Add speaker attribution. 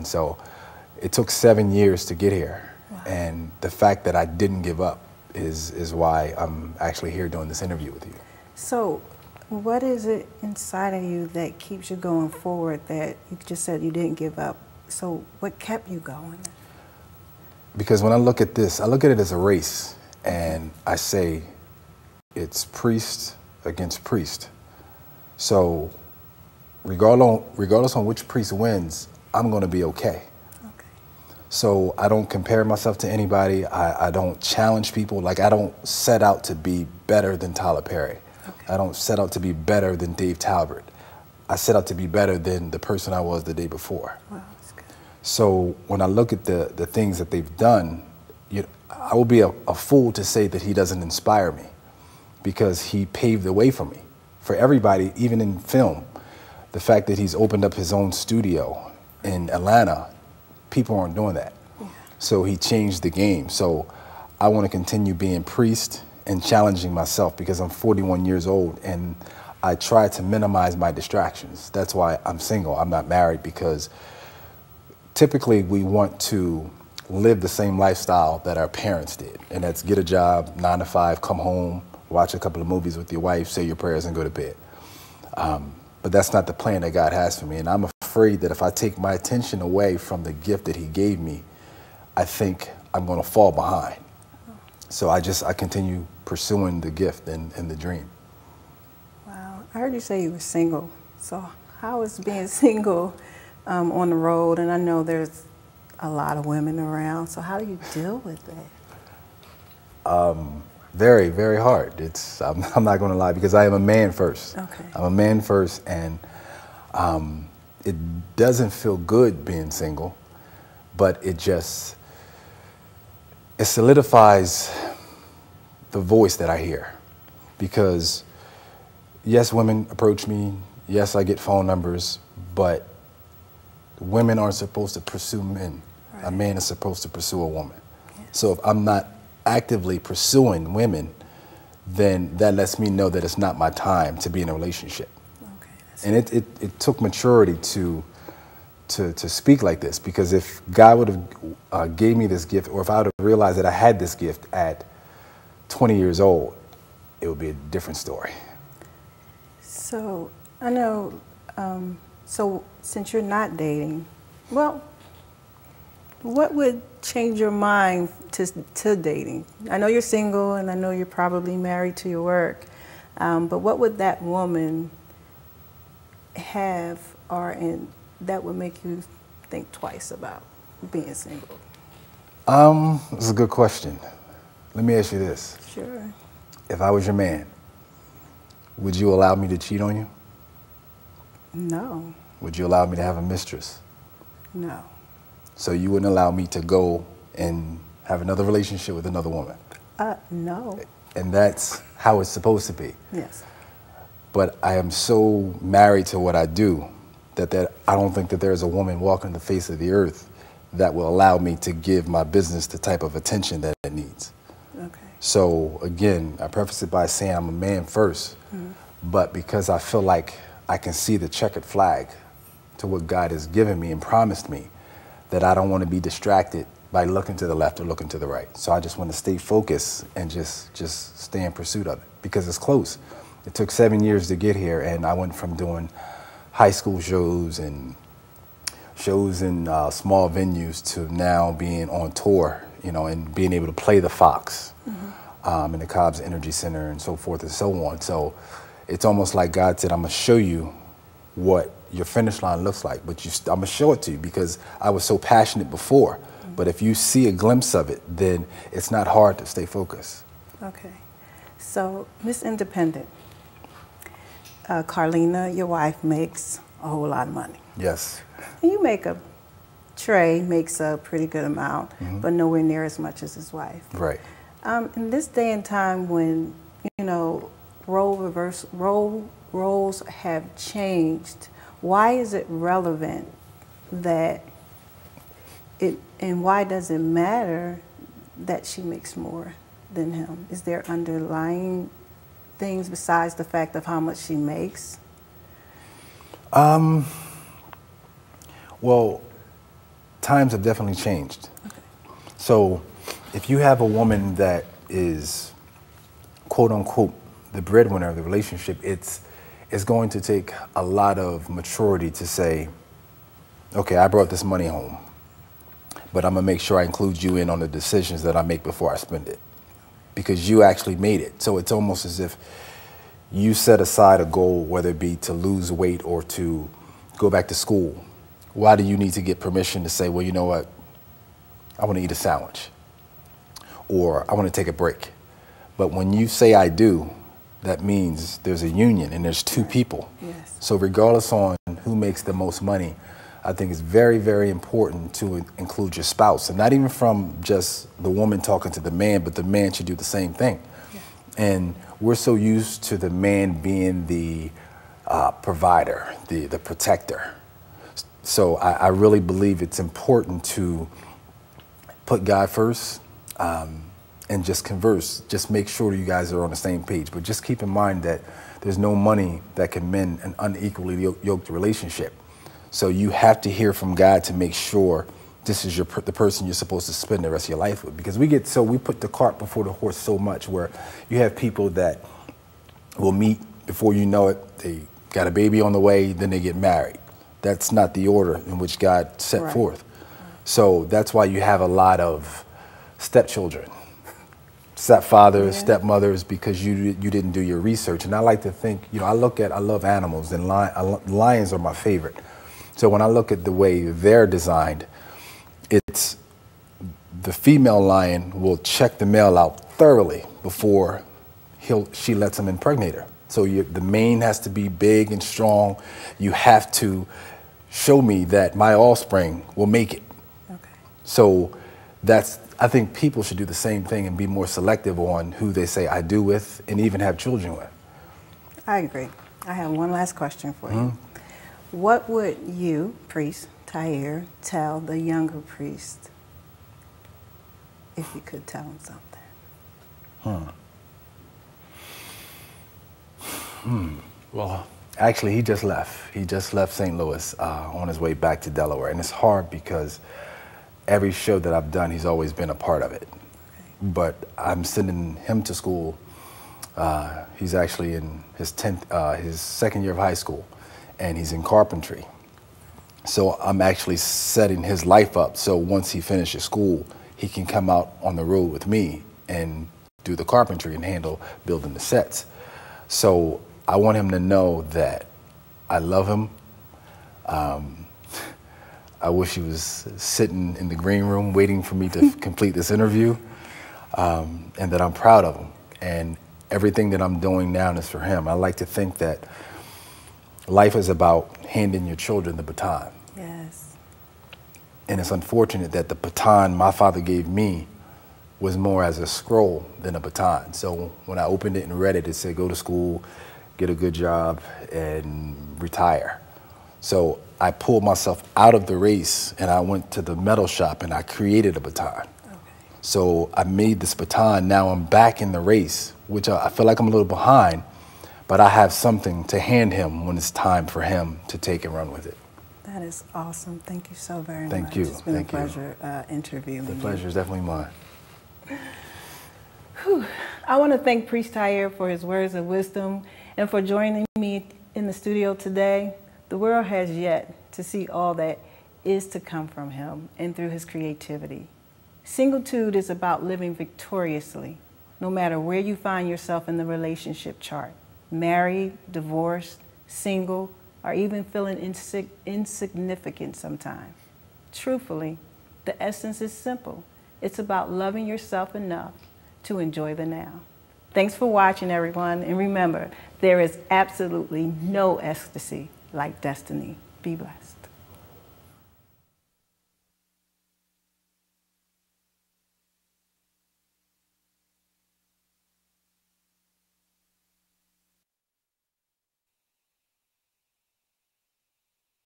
Speaker 1: So it took 7 years to get here.
Speaker 2: Wow.
Speaker 1: And the fact that I didn't give up is why I'm actually here doing this interview with you.
Speaker 2: So what is it inside of you that keeps you going forward, that you just said you didn't give up? So what kept you going?
Speaker 1: Because when I look at this, I look at it as a race, and I say it's priest against priest. So regardless on which priest wins, I'm going to be okay.
Speaker 2: Okay.
Speaker 1: So I don't compare myself to anybody. I don't challenge people. Like, I don't set out to be better than Tyler Perry.
Speaker 2: Okay.
Speaker 1: I don't set out to be better than Dave Talbert. I set out to be better than the person I was the day before.
Speaker 2: Wow, that's good.
Speaker 1: So when I look at the things that they've done, I will be a fool to say that he doesn't inspire me, because he paved the way for me, for everybody, even in film. The fact that he's opened up his own studio in Atlanta, people aren't doing that.
Speaker 2: Yeah.
Speaker 1: So he changed the game. So I want to continue being priest and challenging myself, because I'm 41 years old and I try to minimize my distractions. That's why I'm single. I'm not married, because typically we want to live the same lifestyle that our parents did. And that's get a job, 9 to 5, come home, watch a couple of movies with your wife, say your prayers and go to bed. But that's not the plan that God has for me. And I'm afraid that if I take my attention away from the gift that he gave me, I think I'm going to fall behind. So I continue pursuing the gift and the dream.
Speaker 2: Wow. I heard you say you were single. So how is being single on the road? And I know there's a lot of women around. So how do you deal with that?
Speaker 1: Very, very hard. I'm not going to lie, because I am a man first.
Speaker 2: Okay.
Speaker 1: I'm a man first, and it doesn't feel good being single, but it solidifies the voice that I hear. Because yes, women approach me, yes, I get phone numbers, but women aren't supposed to pursue men. Right. A man is supposed to pursue a woman. Yes. So if I'm not actively pursuing women, then that lets me know that it's not my time to be in a relationship.
Speaker 2: Okay,
Speaker 1: and it took maturity to speak like this, because if God would have gave me this gift, or if I would have realized that I had this gift at 20 years old, it would be a different story.
Speaker 2: So I know, so since you're not dating, well, what would change your mind to dating? I know you're single, and I know you're probably married to your work, but what would that woman have, that would make you think twice about being single?
Speaker 1: That's a good question. Let me ask you this.
Speaker 2: Sure.
Speaker 1: If I was your man, would you allow me to cheat on you?
Speaker 2: No.
Speaker 1: Would you allow me to have a mistress?
Speaker 2: No.
Speaker 1: So you wouldn't allow me to go and have another relationship with another woman?
Speaker 2: No.
Speaker 1: And that's how it's supposed to be.
Speaker 2: Yes.
Speaker 1: But I am so married to what I do that I don't think that there is a woman walking the face of the earth that will allow me to give my business the type of attention that it needs.
Speaker 2: Okay.
Speaker 1: So again, I preface it by saying I'm a man first, but because I feel like I can see the checkered flag to what God has given me and promised me, that I don't want to be distracted by looking to the left or looking to the right. So I just want to stay focused and just stay in pursuit of it, because it's close. It took 7 years to get here, and I went from doing high school shows and shows in small venues to now being on tour, and being able to play the Fox in the Cobb's Energy Center and so forth and so on. So it's almost like God said, I'm going to show you what your finish line looks like, but I'm gonna show it to you because I was so passionate before. But if you see a glimpse of it, then it's not hard to stay focused.
Speaker 2: Okay. So, Miss Independent, Carlina, your wife, makes a whole lot of money.
Speaker 1: Yes.
Speaker 2: And Trey makes a pretty good amount, but nowhere near as much as his wife.
Speaker 1: Right.
Speaker 2: In this day and time when, roles have changed, why is it relevant and why does it matter that she makes more than him? Is there underlying things besides the fact of how much she makes?
Speaker 1: Well, times have definitely changed. Okay. So if you have a woman that is, quote unquote, the breadwinner of the relationship, it's going to take a lot of maturity to say, okay, I brought this money home, but I'm gonna make sure I include you in on the decisions that I make before I spend it, because you actually made it. So it's almost as if you set aside a goal, whether it be to lose weight or to go back to school. Why do you need to get permission to say, well, you know what, I want to eat a sandwich, or I want to take a break? But when you say I do, that means there's a union and there's two people.
Speaker 2: Yes.
Speaker 1: So regardless on who makes the most money, I think it's very, very important to include your spouse, and not even from just the woman talking to the man, but the man should do the same thing. Yeah. And we're so used to the man being the provider, the protector. So I really believe it's important to put God first, and just converse. Just make sure you guys are on the same page. But just keep in mind that there's no money that can mend an unequally yoked relationship. So you have to hear from God to make sure this is the person you're supposed to spend the rest of your life with. Because we put the cart before the horse so much, where you have people that will meet, before you know it, they got a baby on the way, then they get married. That's not the order in which God set forth. So that's why you have a lot of stepchildren, stepfathers, stepmothers, because you didn't do your research. And I like to think, I love animals, and lions are my favorite. So when I look at the way they're designed, it's the female lion will check the male out thoroughly before she lets him impregnate her. So the mane has to be big and strong. You have to show me that my offspring will make it. Okay. So I think people should do the same thing and be more selective on who they say I do with, and even have children with.
Speaker 2: I agree. I have one last question for you. What would you, priest Tahir, tell the younger priest if you could tell him something?
Speaker 1: Well, actually, he just left. He just left St. Louis on his way back to Delaware. And it's hard because every show that I've done, he's always been a part of it. Okay. But I'm sending him to school. He's actually in his second year of high school, and he's in carpentry. So I'm actually setting his life up so once he finishes school, he can come out on the road with me and do the carpentry and handle building the sets. So I want him to know that I love him. I wish he was sitting in the green room waiting for me to complete this interview, and that I'm proud of him. And everything that I'm doing now is for him. I like to think that life is about handing your children the baton.
Speaker 2: Yes.
Speaker 1: And it's unfortunate that the baton my father gave me was more as a scroll than a baton. So when I opened it and read it, it said, go to school, get a good job, and retire. So I pulled myself out of the race, and I went to the metal shop, and I created a baton. Okay. So I made this baton. Now I'm back in the race, which I feel like I'm a little behind, but I have something to hand him when it's time for him to take and run with it.
Speaker 2: That is awesome. Thank you so very much.
Speaker 1: Thank you.
Speaker 2: It's been a pleasure interviewing you.
Speaker 1: The pleasure is definitely mine.
Speaker 2: Whew. I want to thank Priest Tahir for his words of wisdom and for joining me in the studio today. The world has yet to see all that is to come from him and through his creativity. Singletude is about living victoriously, no matter where you find yourself in the relationship chart. Married, divorced, single, or even feeling insignificant sometimes. Truthfully, the essence is simple. It's about loving yourself enough to enjoy the now. Thanks for watching, everyone. And remember, there is absolutely no ecstasy like destiny. Be blessed.